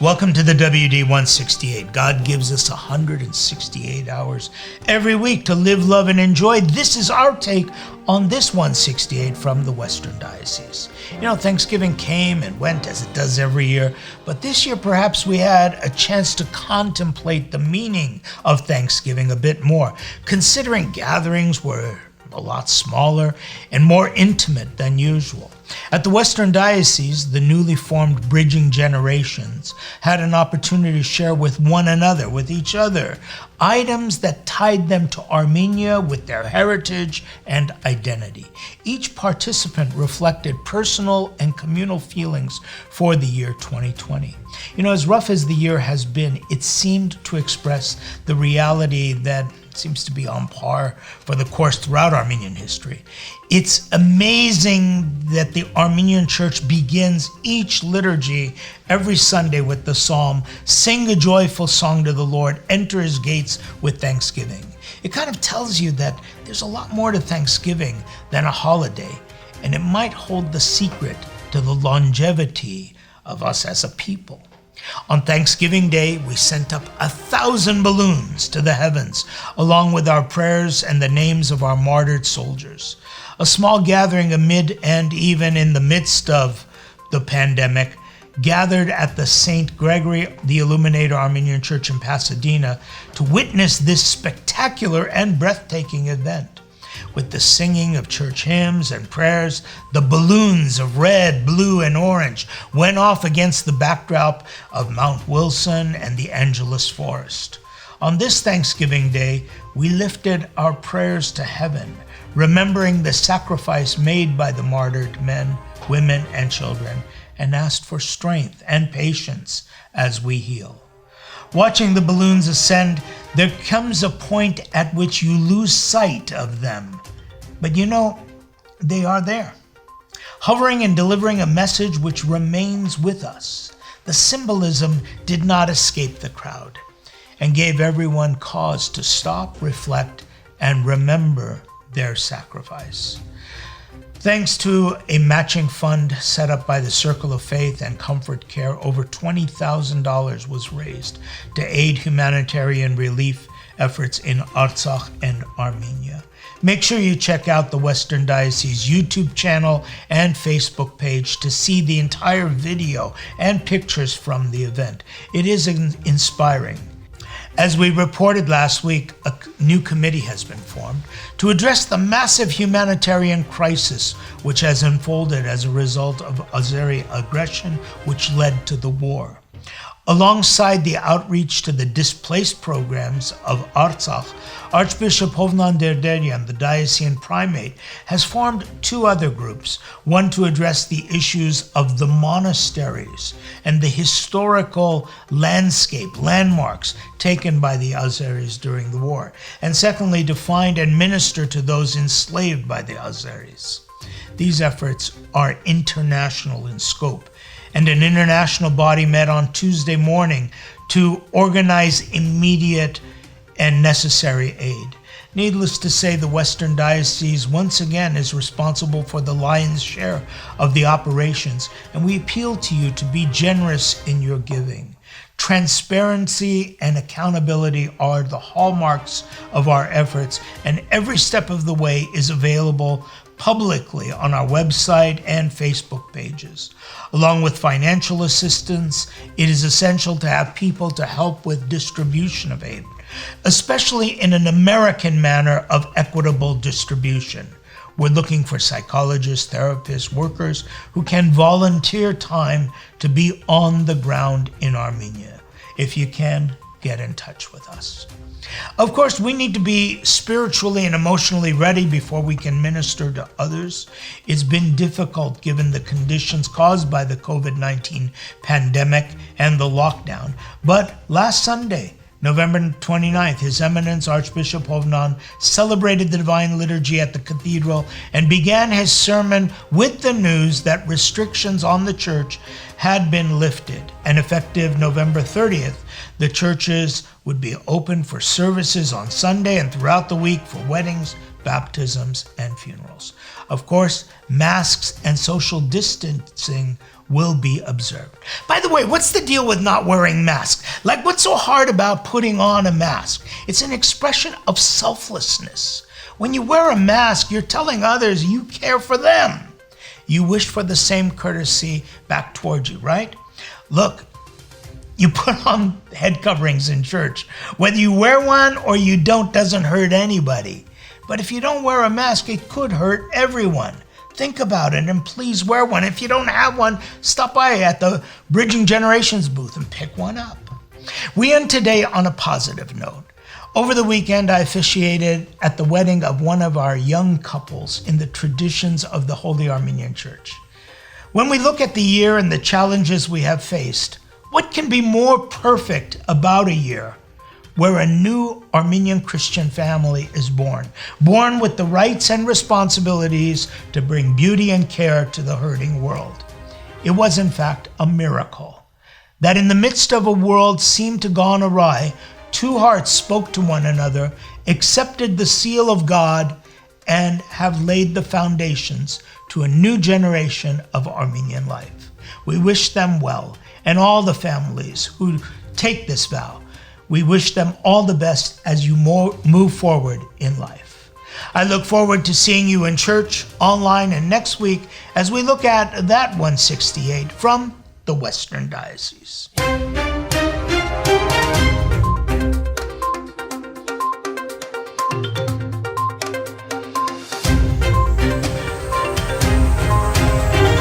Welcome to the WD168. God gives us 168 hours every week to live, love, and enjoy. This is our take on this 168 from the Western Diocese. You know, Thanksgiving came and went as it does every year, but this year perhaps we had a chance to contemplate the meaning of Thanksgiving a bit more, considering gatherings were a lot smaller and more intimate than usual. At the Western Diocese, the newly formed Bridging Generations had an opportunity to share with one another, with each other, items that tied them to Armenia with their heritage and identity. Each participant reflected personal and communal feelings for the year 2020. You know, as rough as the year has been, it seemed to express the reality that seems to be on par for the course throughout Armenian history. It's amazing that the Armenian Church begins each liturgy every Sunday with the psalm, "Sing a joyful song to the Lord, enter his gates with thanksgiving." It kind of tells you that there's a lot more to Thanksgiving than a holiday, and it might hold the secret to the longevity of us as a people. On Thanksgiving Day, we sent up 1,000 balloons to the heavens, along with our prayers and the names of our martyred soldiers. A small gathering amid and even in the midst of the pandemic gathered at the St. Gregory the Illuminator Armenian Church in Pasadena to witness this spectacular and breathtaking event. With the singing of church hymns and prayers, the balloons of red, blue, and orange went off against the backdrop of Mount Wilson and the Angeles Forest. On this Thanksgiving Day, we lifted our prayers to heaven, remembering the sacrifice made by the martyred men, women, and children, and asked for strength and patience as we heal. Watching the balloons ascend, there comes a point at which you lose sight of them. But you know, they are there, hovering and delivering a message which remains with us. The symbolism did not escape the crowd and gave everyone cause to stop, reflect, and remember their sacrifice. Thanks to a matching fund set up by the Circle of Faith and Comfort Care, over $20,000 was raised to aid humanitarian relief efforts in Artsakh and Armenia. Make sure you check out the Western Diocese YouTube channel and Facebook page to see the entire video and pictures from the event. It is inspiring. As we reported last week, a new committee has been formed to address the massive humanitarian crisis which has unfolded as a result of Azeri aggression, which led to the war. Alongside the outreach to the displaced programs of Artsakh, Archbishop Hovnan Derderian, the diocesan primate, has formed two other groups, one to address the issues of the monasteries and the historical landmarks taken by the Azeris during the war, and secondly, to find and minister to those enslaved by the Azeris. These efforts are international in scope, and an international body met on Tuesday morning to organize immediate and necessary aid. Needless to say, the Western Diocese once again is responsible for the lion's share of the operations, and we appeal to you to be generous in your giving. Transparency and accountability are the hallmarks of our efforts, and every step of the way is available publicly on our website and Facebook pages. Along with financial assistance, it is essential to have people to help with distribution of aid, especially in an American manner of equitable distribution. We're looking for psychologists, therapists, workers who can volunteer time to be on the ground in Armenia. If you can, get in touch with us. Of course, we need to be spiritually and emotionally ready before we can minister to others. It's been difficult given the conditions caused by the COVID-19 pandemic and the lockdown. But last Sunday, November 29th, His Eminence Archbishop Hovnan celebrated the Divine Liturgy at the Cathedral and began his sermon with the news that restrictions on the church had been lifted. And effective November 30th, the churches would be open for services on Sunday and throughout the week for weddings, baptisms, and funerals. Of course, masks and social distancing will be observed. By the way, what's the deal with not wearing masks? Like, what's so hard about putting on a mask? It's an expression of selflessness. When you wear a mask, you're telling others you care for them. You wish for the same courtesy back towards you, right? Look, you put on head coverings in church. Whether you wear one or you don't doesn't hurt anybody. But if you don't wear a mask, it could hurt everyone. Think about it and please wear one. If you don't have one, stop by at the Bridging Generations booth and pick one up. We end today on a positive note. Over the weekend, I officiated at the wedding of one of our young couples in the traditions of the Holy Armenian Church. When we look at the year and the challenges we have faced, what can be more perfect about a year where a new Armenian Christian family is born with the rights and responsibilities to bring beauty and care to the hurting world? It was, in fact, a miracle that in the midst of a world seemed to gone awry, two hearts spoke to one another, accepted the seal of God, and have laid the foundations to a new generation of Armenian life. We wish them well, and all the families who take this vow. We wish them all the best as you move forward in life. I look forward to seeing you in church, online, and next week as we look at that 168 from the Western Diocese.